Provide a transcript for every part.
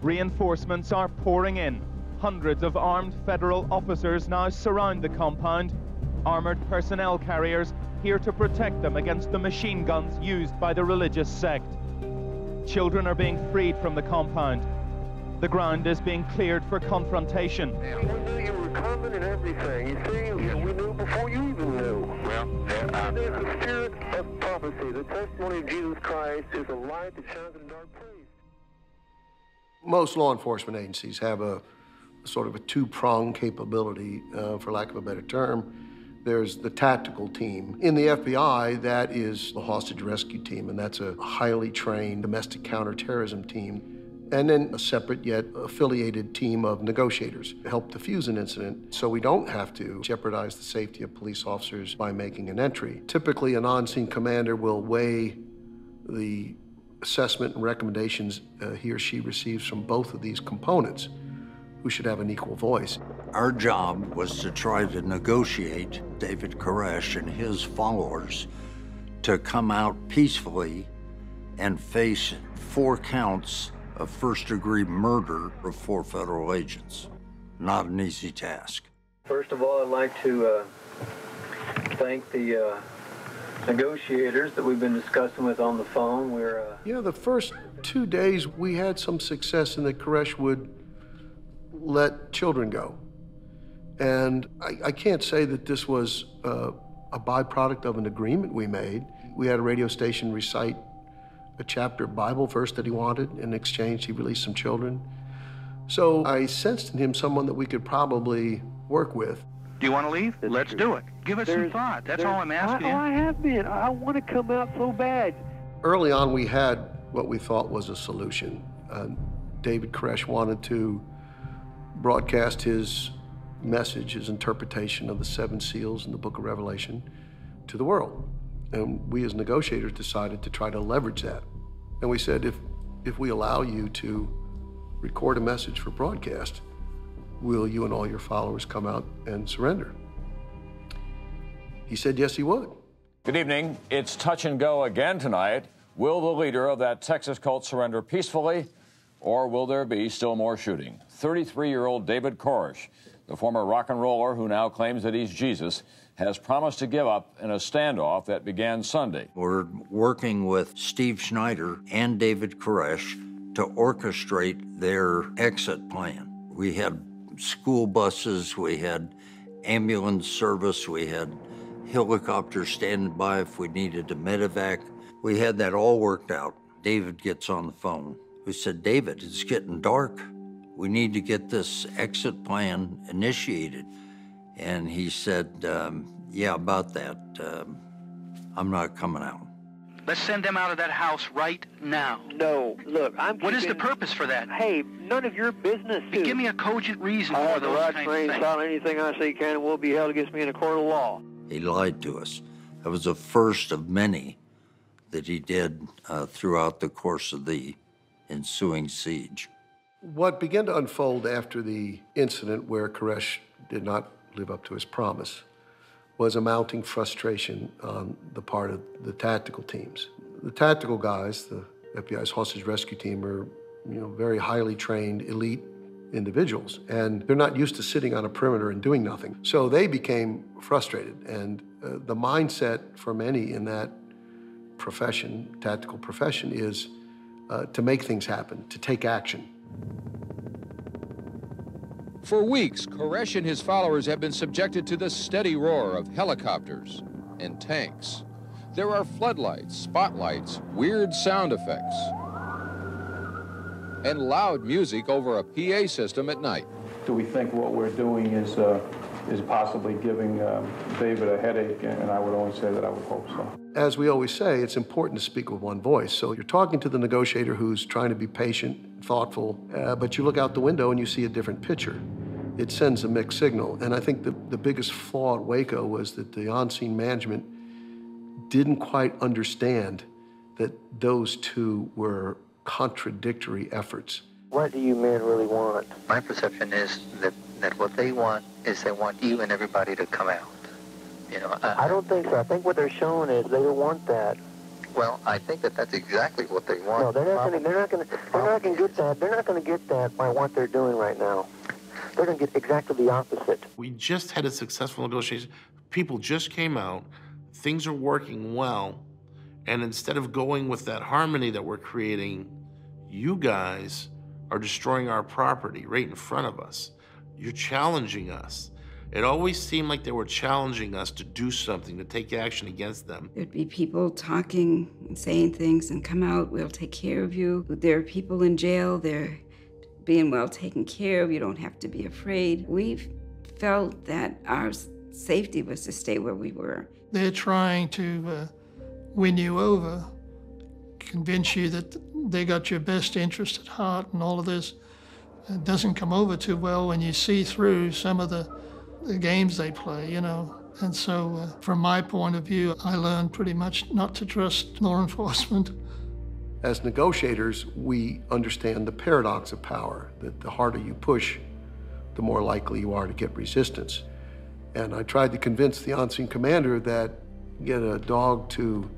Reinforcements are pouring in. Hundreds of armed federal officers now surround the compound. Armored personnel carriers here to protect them against the machine guns used by the religious sect. Children are being freed from the compound. The ground is being cleared for confrontation. We knew you were coming and everything. You see, we knew before you even knew. Well, there's the spirit of prophecy. The testimony of Jesus Christ is a light that shines in a dark place. Most law enforcement agencies have a sort of a two-pronged capability, for lack of a better term. There's the tactical team. In the FBI, that is the hostage rescue team, and that's a highly trained domestic counterterrorism team. And then a separate yet affiliated team of negotiators to help defuse an incident so we don't have to jeopardize the safety of police officers by making an entry. Typically, an on-scene commander will weigh the assessment and recommendations he or she receives from both of these components, who should have an equal voice. Our job was to try to negotiate David Koresh and his followers to come out peacefully and face 4 counts of first-degree murder of 4 federal agents. Not an easy task. First of all, I'd like to thank the negotiators that we've been discussing with on the phone. You know, the first 2 days we had some success in that Koresh would let children go. And I can't say that this was a byproduct of an agreement we made. We had a radio station recite a chapter of Bible verse that he wanted. In exchange, he released some children. So I sensed in him someone that we could probably work with. Do you want to leave? Let's do it. Give us some thought. That's all I'm asking you. I have been. I want to come out so bad. Early on, we had what we thought was a solution. David Koresh wanted to broadcast his message, his interpretation of the 7 seals in the book of Revelation to the world. And we as negotiators decided to try to leverage that. And we said, if we allow you to record a message for broadcast, will you and all your followers come out and surrender? He said yes, he would. Good evening. It's touch and go again tonight. Will the leader of that Texas cult surrender peacefully, or will there be still more shooting? 33-year-old David Koresh, the former rock and roller who now claims that he's Jesus, has promised to give up in a standoff that began Sunday. We're working with Steve Schneider and David Koresh to orchestrate their exit plan. We had school buses, we had ambulance service, we had helicopters standing by if we needed a medevac. We had that all worked out. David gets on the phone. We said, David, it's getting dark. We need to get this exit plan initiated. And he said, yeah, about that. I'm not coming out. Let's send them out of that house right now. No, look, What is the purpose for that? Hey, none of your business. Give me a cogent reason I for have the those right kinds to of remain things. silent. Anything I say can and will be held against me in a court of law. He lied to us. That was the first of many that he did throughout the course of the ensuing siege. What began to unfold after the incident where Koresh did not live up to his promise was a mounting frustration on the part of the tactical teams. The tactical guys, the FBI's hostage rescue team, are very highly trained, elite individuals, and they're not used to sitting on a perimeter and doing nothing. So they became frustrated, and the mindset for many in that profession, tactical profession, is to make things happen, to take action. For weeks, Koresh and his followers have been subjected to the steady roar of helicopters and tanks. There are floodlights, spotlights, weird sound effects, and loud music over a PA system at night. Do we think what we're doing is possibly giving David a headache? And I would only say that I would hope so. As we always say, it's important to speak with one voice. So you're talking to the negotiator who's trying to be patient, thoughtful, but you look out the window and you see a different picture. It sends a mixed signal. And I think the biggest flaw at Waco was that the on-scene management didn't quite understand that those two were contradictory efforts. What do you men really want? My perception is that what they want is they want you and everybody to come out. I don't think so. I think what they're showing is they don't want that. Well, I think that that's exactly what they want. No, they're not going to get that. They're not going to get that by what they're doing right now. They're going to get exactly the opposite. We just had a successful negotiation. People just came out. Things are working well. And instead of going with that harmony that we're creating, you guys are destroying our property right in front of us. You're challenging us. It always seemed like they were challenging us to do something, to take action against them. There'd be people talking and saying things and come out, we'll take care of you. There are people in jail, they're being well taken care of, you don't have to be afraid. We felt that our safety was to stay where we were. They're trying to win you over, convince you that they got your best interest at heart and all of this. It doesn't come over too well when you see through some of the games they play, you know. And so from my point of view, I learned pretty much not to trust law enforcement. As negotiators, we understand the paradox of power, that the harder you push, the more likely you are to get resistance. And I tried to convince the on-scene commander that get a dog to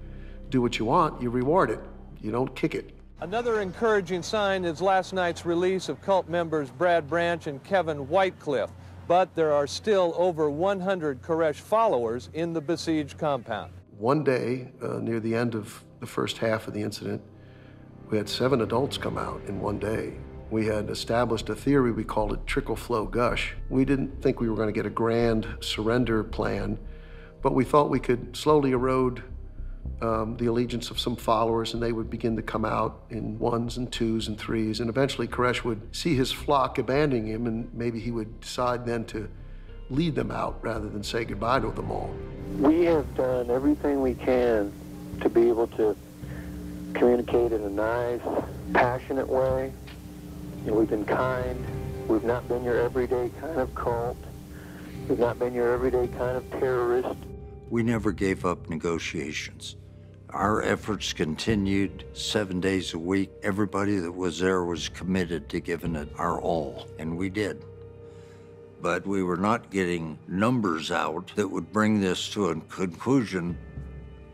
do what you want, you reward it. You don't kick it. Another encouraging sign is last night's release of cult members Brad Branch and Kevin Whitecliff. But there are still over 100 Koresh followers in the besieged compound. One day, near the end of the first half of the incident, we had 7 adults come out in one day. We had established a theory, we called it trickle, flow, gush. We didn't think we were going to get a grand surrender plan, but we thought we could slowly erode the allegiance of some followers, and they would begin to come out in 1s and 2s and 3s, and eventually Koresh would see his flock abandoning him, and maybe he would decide then to lead them out rather than say goodbye to them all. We have done everything we can to be able to communicate in a nice, passionate way. You know, we've been kind. We've not been your everyday kind of cult. We've not been your everyday kind of terrorist. We never gave up negotiations. Our efforts continued 7 days a week. Everybody that was there was committed to giving it our all, and we did. But we were not getting numbers out that would bring this to a conclusion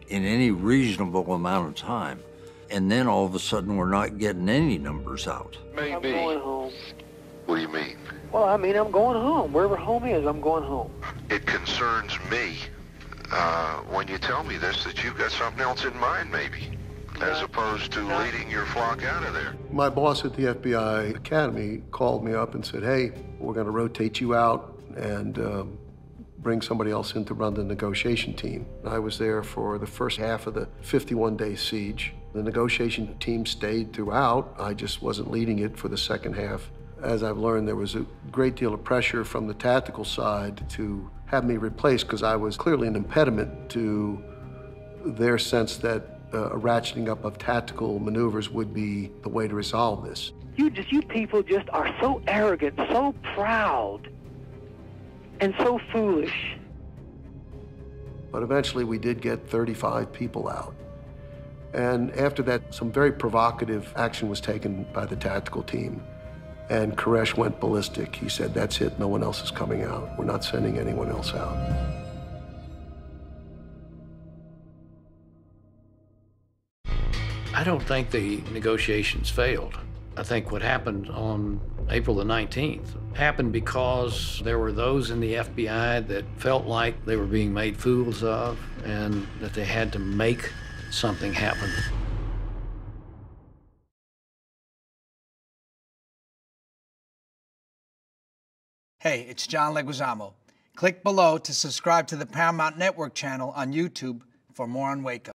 in any reasonable amount of time. And then all of a sudden, we're not getting any numbers out. Maybe. I'm going home. What do you mean? Well, I mean, I'm going home. Wherever home is, I'm going home. It concerns me. When you tell me this, that you've got something else in mind, maybe, as opposed to leading your flock out of there. My boss at the FBI Academy called me up and said, hey, we're going to rotate you out and bring somebody else in to run the negotiation team. I was there for the first half of the 51-day siege. The negotiation team stayed throughout. I just wasn't leading it for the second half. As I've learned, there was a great deal of pressure from the tactical side to have me replaced because I was clearly an impediment to their sense that a ratcheting up of tactical maneuvers would be the way to resolve this. You people just are so arrogant, so proud, and so foolish. But eventually we did get 35 people out. And after that, some very provocative action was taken by the tactical team. And Koresh went ballistic. He said, that's it, no one else is coming out. We're not sending anyone else out. I don't think the negotiations failed. I think what happened on April the 19th happened because there were those in the FBI that felt like they were being made fools of and that they had to make something happen. Hey, it's John Leguizamo. Click below to subscribe to the Paramount Network channel on YouTube for more on Waco.